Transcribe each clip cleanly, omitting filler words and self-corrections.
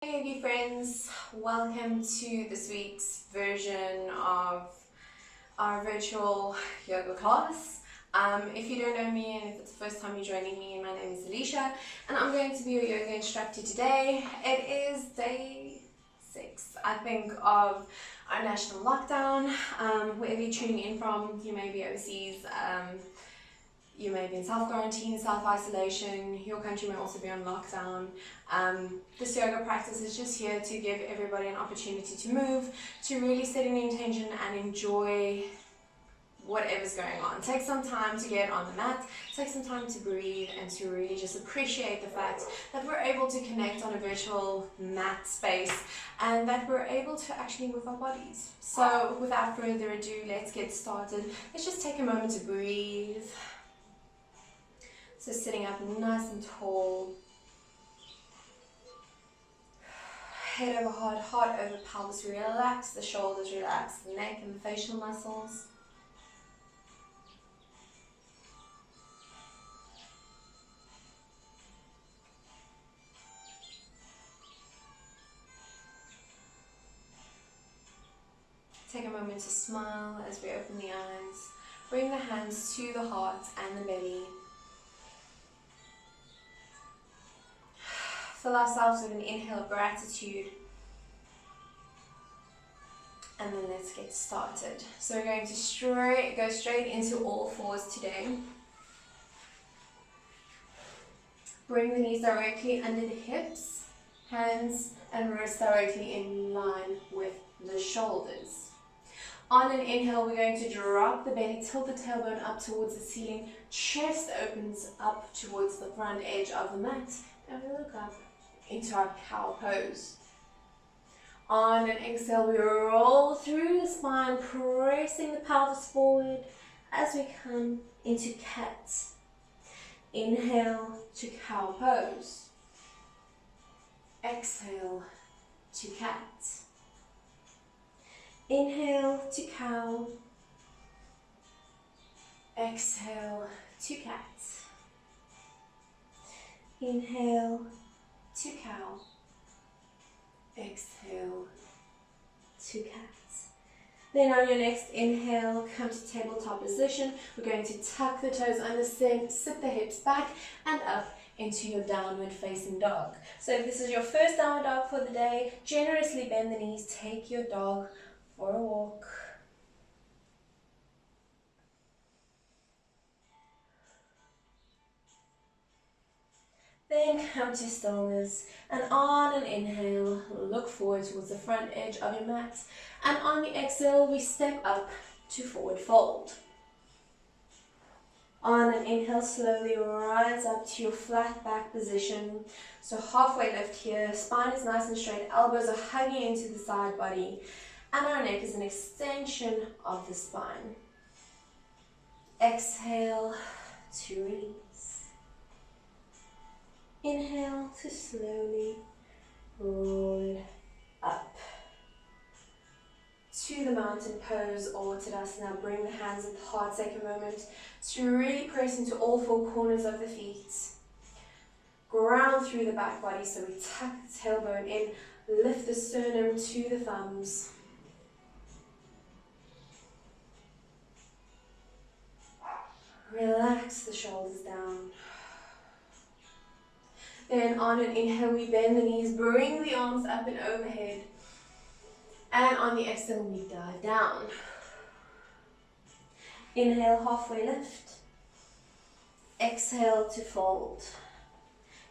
Hey Yogi friends, welcome to this week's version of our virtual yoga class. If you don't know me and if it's the first time you're joining me, my name is Alichia and I'm going to be your yoga instructor today. It is day 6, I think, of our national lockdown. Wherever you're tuning in from, you may be overseas. You may be in self-quarantine, self-isolation, your country may also be on lockdown. This yoga practice is just here to give everybody an opportunity to move, to really set an intention and enjoy whatever's going on. Take some time to get on the mat, take some time to breathe and to really just appreciate the fact that we're able to connect on a virtual mat space and that we're able to actually move our bodies. So without further ado, let's get started. Let's just take a moment to breathe. So sitting up nice and tall, head over heart, heart over pelvis, relax the shoulders, relax the neck and the facial muscles. Take a moment to smile as we open the eyes. Bring the hands to the heart and the belly. Fill ourselves with an inhale of gratitude. And then let's get started. So we're going to go straight into all fours today. Bring the knees directly under the hips, hands and wrists directly in line with the shoulders. On an inhale, we're going to drop the belly, tilt the tailbone up towards the ceiling, chest opens up towards the front edge of the mat, and we look up into our cow pose. On an exhale, we roll through the spine, pressing the pelvis forward as we come into cat. Inhale to cow pose. Exhale to cat. Inhale to cow. Exhale to cat. Inhale to cow. Exhale to cat. Then on your next inhale, come to tabletop position. We're going to tuck the toes under, sit the hips back and up into your downward facing dog. So if this is your first downward dog for the day, generously bend the knees, take your dog for a walk. Then come to stillness, and on an inhale, look forward towards the front edge of your mat, and on the exhale, we step up to forward fold. On an inhale, slowly rise up to your flat back position. So halfway lift here, spine is nice and straight, elbows are hugging into the side body, and our neck is an extension of the spine. Exhale to release. Inhale to slowly roll it up to the mountain pose or Tadasana. Bring the hands at the heart. Take a moment to really press into all four corners of the feet. Ground through the back body, so we tuck the tailbone in, lift the sternum to the thumbs. Relax the shoulders down. Then on an inhale, we bend the knees, bring the arms up and overhead. And on the exhale, we dive down. Inhale, halfway lift. Exhale to fold.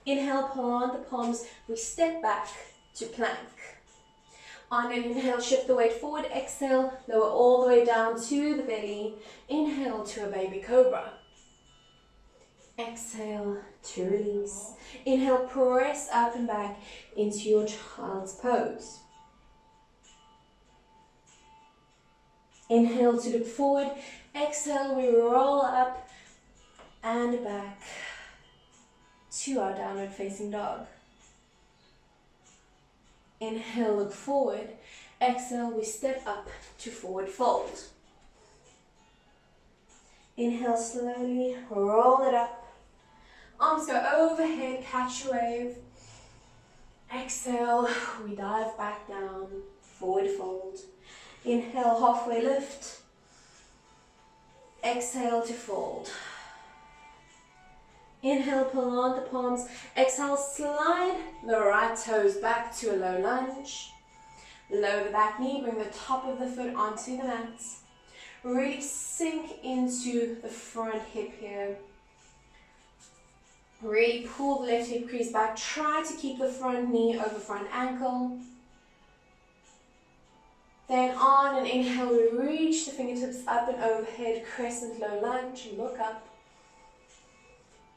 Inhale, plant the palms. We step back to plank. On an inhale, shift the weight forward. Exhale, lower all the way down to the belly. Inhale to a baby cobra. Exhale to release. Inhale, press up and back into your child's pose. Inhale to look forward. Exhale, we roll up and back to our downward facing dog. Inhale, look forward. Exhale, we step up to forward fold. Inhale, slowly roll it up. Arms go overhead, catch a wave. Exhale, we dive back down, forward fold. Inhale, halfway lift. Exhale to fold. Inhale, plant the palms. Exhale, slide the right toes back to a low lunge. Lower the back knee, bring the top of the foot onto the mat. Really sink into the front hip here. Really pull the left hip crease back. Try to keep the front knee over front ankle. Then on an inhale, we reach the fingertips up and overhead, crescent low lunge, look up.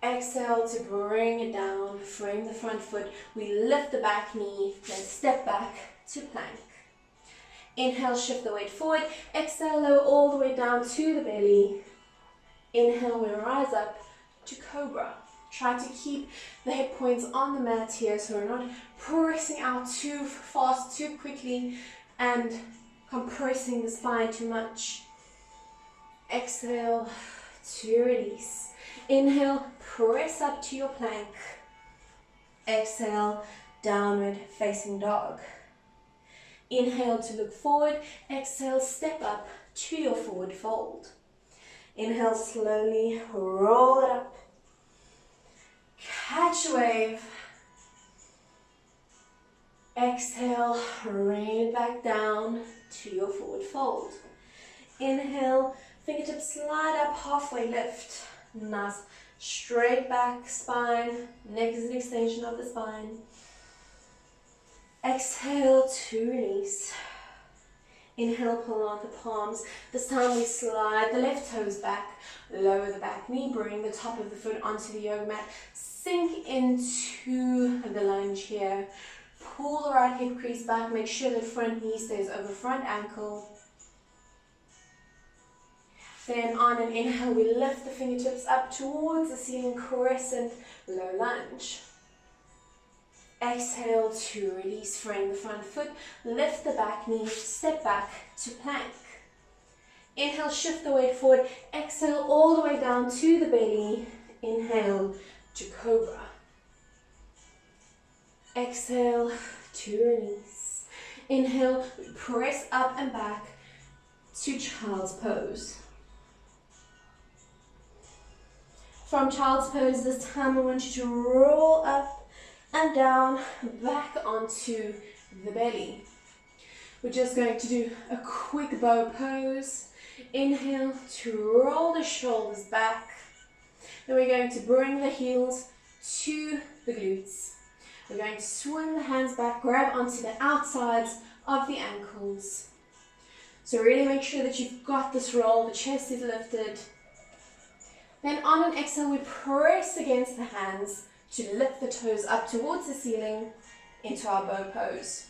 Exhale to bring it down, frame the front foot. We lift the back knee, then step back to plank. Inhale, shift the weight forward. Exhale, lower all the way down to the belly. Inhale, we rise up to cobra. Try to keep the hip points on the mat here so we're not pressing out too fast, too quickly, and compressing the spine too much. Exhale to release. Inhale, press up to your plank. Exhale, downward facing dog. Inhale to look forward. Exhale, step up to your forward fold. Inhale, slowly roll it up. Catch a wave. Exhale, rain it back down to your forward fold. Inhale, fingertips slide up, halfway lift. Nice straight back spine. Neck is an extension of the spine. Exhale to release. Inhale, plant the palms. This time we slide the left toes back. Lower the back knee, bring the top of the foot onto the yoga mat. Sink into the lunge here. Pull the right hip crease back. Make sure the front knee stays over front ankle. Then on an inhale, we lift the fingertips up towards the ceiling, crescent low lunge. Exhale to release, frame the front foot, lift the back knee, step back to plank. Inhale, shift the weight forward. Exhale all the way down to the belly. Inhale to cobra. Exhale to release. Inhale, press up and back to child's pose. From child's pose, this time I want you to roll up and down, back onto the belly. We're just going to do a quick bow pose. Inhale to roll the shoulders back. Then we're going to bring the heels to the glutes. We're going to swing the hands back, grab onto the outsides of the ankles. So really make sure that you've got this roll, the chest is lifted. Then on an exhale, we press against the hands to lift the toes up towards the ceiling into our bow pose.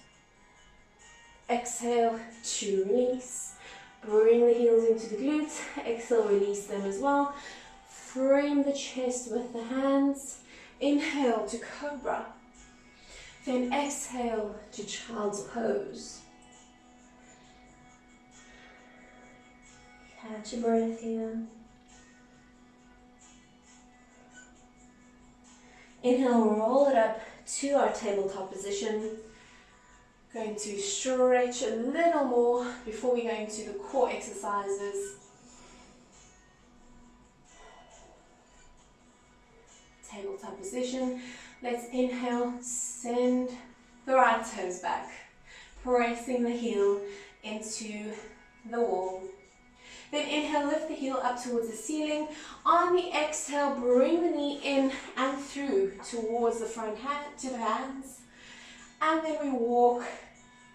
Exhale to release. Bring the heels into the glutes. Exhale, release them as well. Frame the chest with the hands. Inhale to cobra. Then exhale to child's pose. Catch your breath here. Inhale, roll it up to our tabletop position. Going to stretch a little more before we go into the core exercises. Tabletop position. Let's inhale, send the right toes back, pressing the heel into the wall. Then inhale, lift the heel up towards the ceiling. On the exhale, bring the knee in and through towards the front hand, to the hands. And then we walk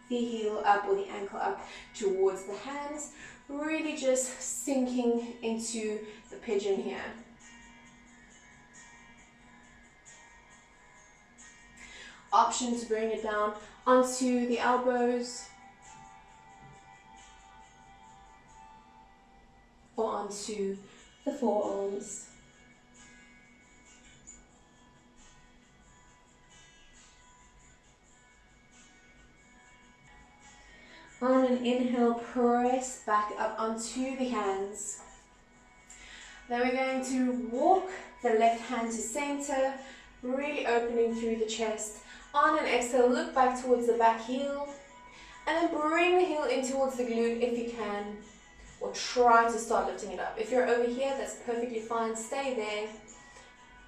the heel up or the ankle up towards the hands, really just sinking into the pigeon here. Option to bring it down onto the elbows or onto the forearms. On an inhale, press back up onto the hands. Then we're going to walk the left hand to center, really opening through the chest. On an exhale, look back towards the back heel, and then bring the heel in towards the glute if you can, or try to start lifting it up. If you're over here, that's perfectly fine, stay there.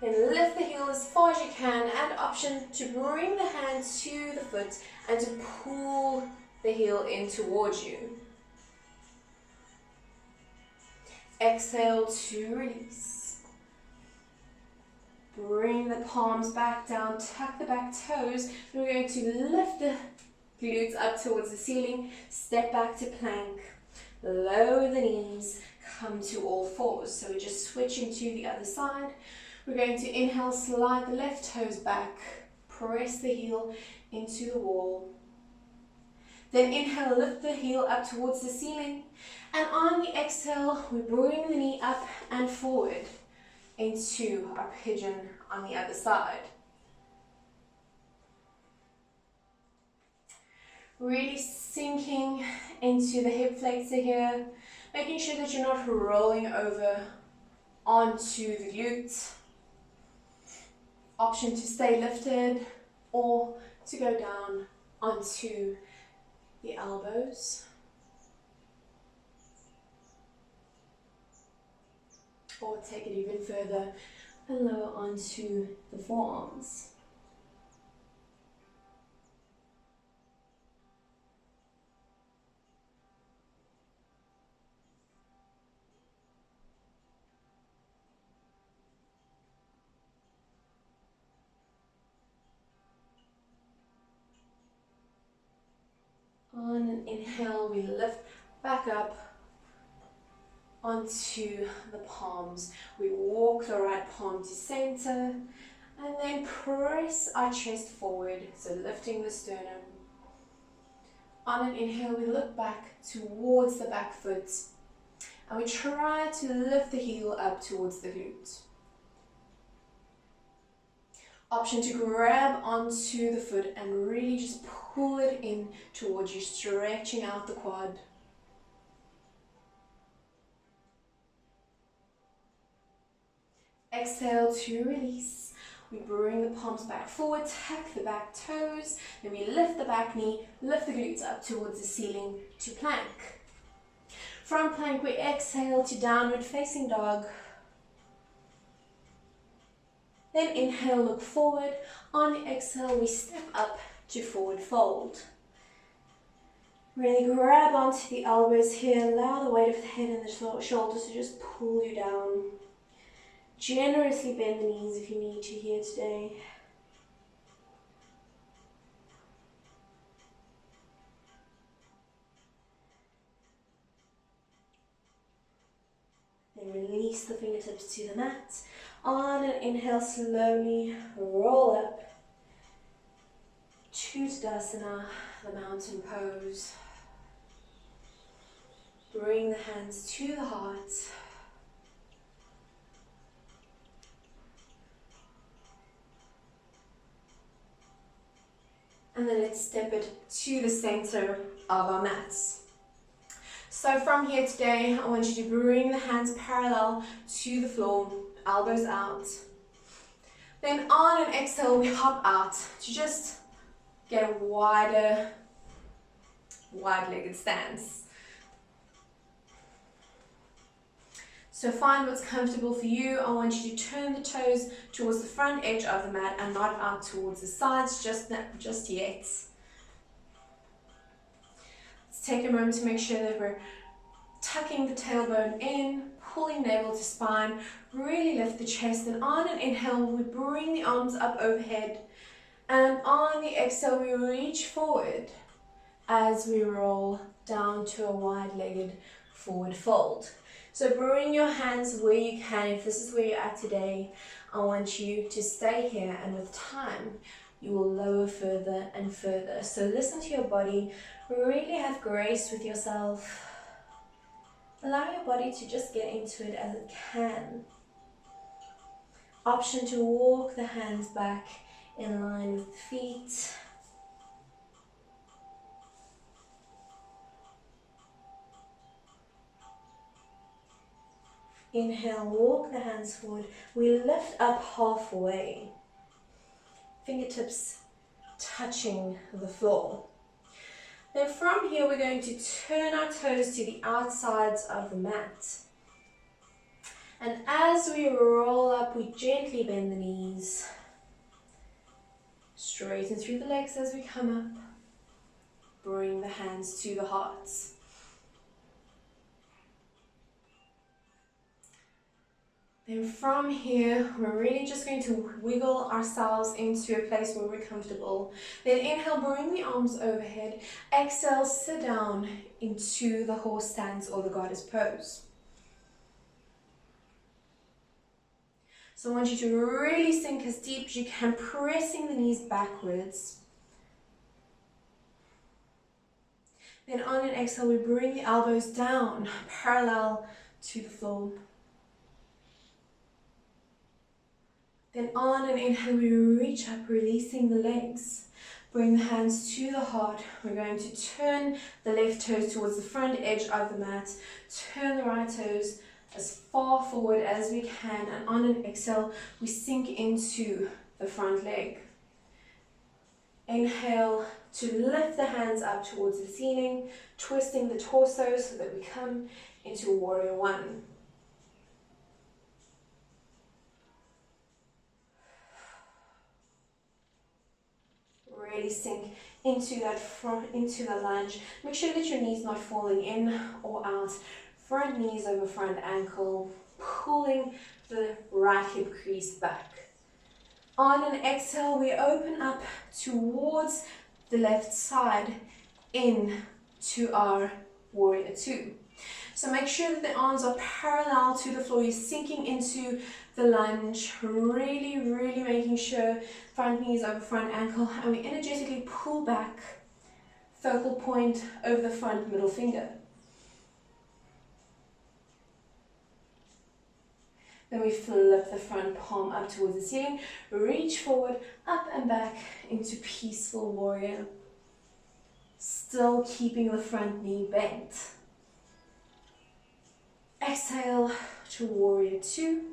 Then lift the heel as far as you can, and option to bring the hand to the foot and to pull the heel in towards you. Exhale to release. Bring the palms back down, tuck the back toes. We're going to lift the glutes up towards the ceiling, step back to plank, lower the knees, come to all fours. So we're just switching to the other side. We're going to inhale, slide the left toes back, press the heel into the wall. Then inhale, lift the heel up towards the ceiling. And on the exhale, we bring the knee up and forward into our pigeon on the other side. Really sinking into the hip flexor here, making sure that you're not rolling over onto the glutes. Option to stay lifted or to go down onto the elbows. Or take it even further and lower onto the forearms. On an inhale, we lift back up onto the palms. We walk the right palm to center and then press our chest forward, so lifting the sternum. On an inhale, we look back towards the back foot and we try to lift the heel up towards the glute. Option to grab onto the foot and really just pull it in towards you, stretching out the quad. Exhale to release. We bring the palms back forward, tuck the back toes, then we lift the back knee, lift the glutes up towards the ceiling to plank. From plank, we exhale to downward facing dog. Then inhale, look forward. On the exhale, we step up to forward fold. Really grab onto the elbows here, allow the weight of the head and the shoulders to just pull you down. Generously bend the knees if you need to here today. Then release the fingertips to the mat. On an inhale, slowly roll up to Tadasana, the mountain pose. Bring the hands to the heart. And then let's step it to the center of our mats. So from here today, I want you to bring the hands parallel to the floor, elbows out. Then on an exhale, we hop out to just get a wider, wide-legged stance. So find what's comfortable for you. I want you to turn the toes towards the front edge of the mat and not out towards the sides just yet. Let's take a moment to make sure that we're tucking the tailbone in, pulling navel to spine, really lift the chest, and on an inhale, we bring the arms up overhead, and on the exhale, we reach forward as we roll down to a wide-legged forward fold. So bring your hands where you can. If this is where you're at today, I want you to stay here, and with time, you will lower further and further. So listen to your body, really have grace with yourself. Allow your body to just get into it as it can. Option to walk the hands back in line with the feet. Inhale, walk the hands forward. We lift up halfway. Fingertips touching the floor. Then from here, we're going to turn our toes to the outsides of the mat. And as we roll up, we gently bend the knees. Straighten through the legs as we come up. Bring the hands to the hearts. Then from here, we're really just going to wiggle ourselves into a place where we're comfortable. Then inhale, bring the arms overhead. Exhale, sit down into the horse stance or the goddess pose. So I want you to really sink as deep as you can, pressing the knees backwards. Then on an exhale, we bring the elbows down, parallel to the floor. Then on an inhale, we reach up, releasing the legs. Bring the hands to the heart. We're going to turn the left toes towards the front edge of the mat. Turn the right toes as far forward as we can. And on an exhale, we sink into the front leg. Inhale to lift the hands up towards the ceiling, twisting the torso so that we come into warrior one. Really sink into that into the lunge. Make sure that your knees not falling in or out. Front knees over front ankle, pulling the right hip crease back. On an exhale, we open up towards the left side into our warrior two. So make sure that the arms are parallel to the floor. You're sinking into the lunge, really making sure front knees over front ankle, and we energetically pull back, focal point over the front middle finger. Then we flip the front palm up towards the ceiling, reach forward, up and back into peaceful warrior. Still keeping the front knee bent. Exhale to warrior two.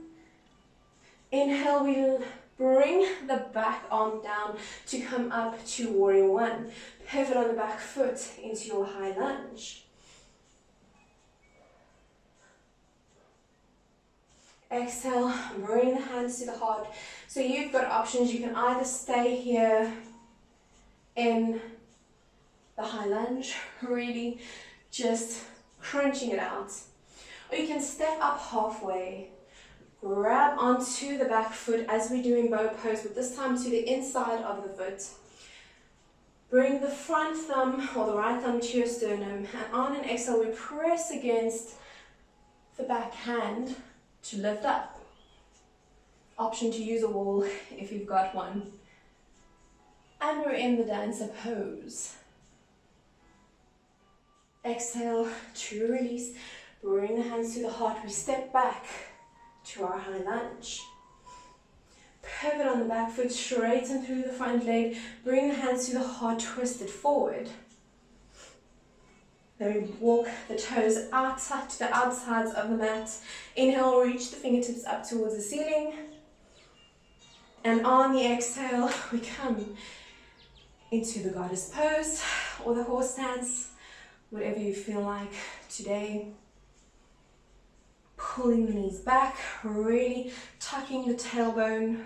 Inhale, we bring the back arm down to come up to warrior one. Pivot on the back foot into your high lunge. Exhale, bring the hands to the heart. So you've got options. You can either stay here in the high lunge, really just crunching it out. Or you can step up halfway, grab onto the back foot as we do in bow pose, but this time to the inside of the foot. Bring the front thumb or the right thumb to your sternum, and on an exhale, we press against the back hand to lift up. Option to use a wall if you've got one. And we're in the dancer pose. Exhale to release. Bring the hands to the heart. We step back to our high lunge. Pivot on the back foot, straighten through the front leg. Bring the hands to the heart, twist it forward. Then we walk the toes outside to the outsides of the mat. Inhale, reach the fingertips up towards the ceiling. And on the exhale, we come into the goddess pose or the horse stance, whatever you feel like today. Pulling the knees back, really tucking the tailbone.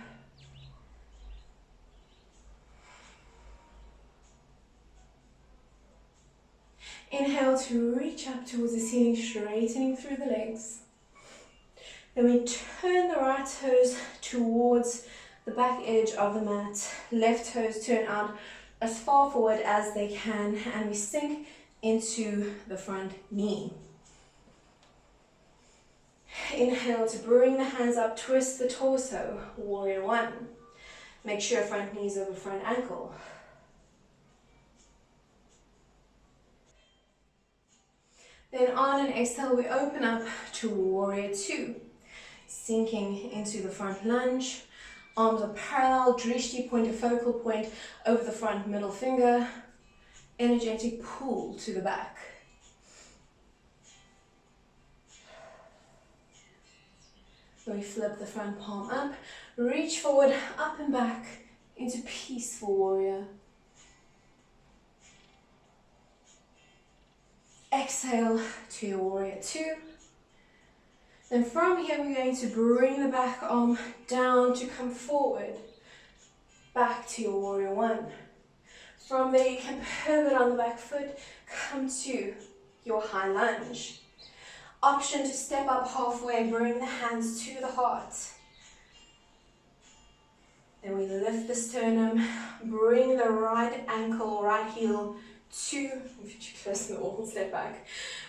Inhale to reach up towards the ceiling, straightening through the legs. Then we turn the right toes towards the back edge of the mat. Left toes turn out as far forward as they can, and we sink into the front knee. Inhale to bring the hands up, twist the torso, warrior one. Make sure front knees over front ankle. Then on an exhale, we open up to warrior two. Sinking into the front lunge. Arms are parallel, drishti point a focal point over the front middle finger. Energetic pull to the back. Then we flip the front palm up, reach forward, up and back into peaceful warrior. exhale to your warrior two. Then from here, we're going to bring the back arm down to come forward, back to your warrior one. From there, you can pivot on the back foot, come to your high lunge. Option to step up halfway, bring the hands to the heart. Then we lift the sternum, bring the right ankle, right heel to, close the wall, step back.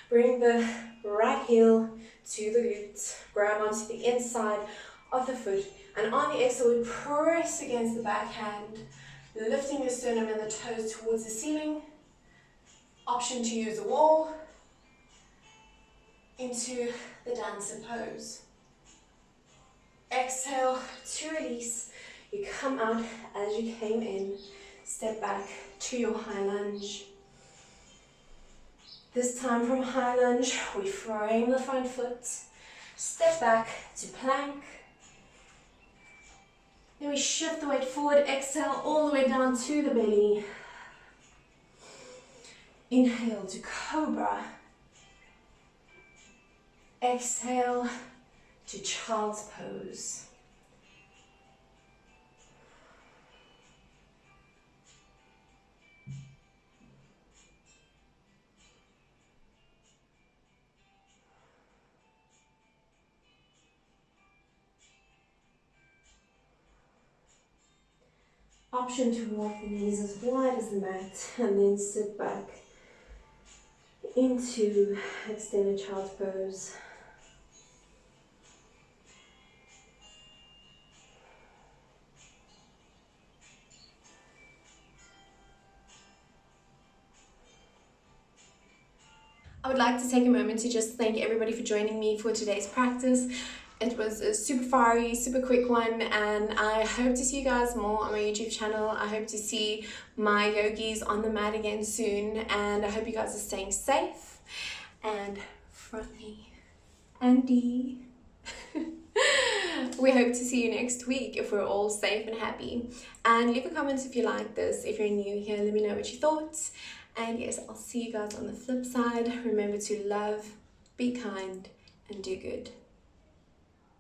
Bring the right heel to the glute, grab onto the inside of the foot, and on the exhale, we press against the backhand, lifting the sternum and the toes towards the ceiling. Option to use the wall into the dancer pose. Exhale to release. You come out as you came in, step back to your high lunge. This time from high lunge, we frame the front foot, step back to plank. Then we shift the weight forward, exhale all the way down to the belly. Inhale to cobra. Exhale to child's pose. Option to walk the knees as wide as the mat and then sit back into extended child's pose. I would like to take a moment to just thank everybody for joining me for today's practice. It was a super fiery, super quick one, and I hope to see you guys more on my YouTube channel. I hope to see my yogis on the mat again soon, and I hope you guys are staying safe. And from me, Andy, we hope to see you next week if we're all safe and happy. And leave a comment if you like this. If you're new here, let me know what you thought. And yes, I'll see you guys on the flip side. Remember to love, be kind, and do good.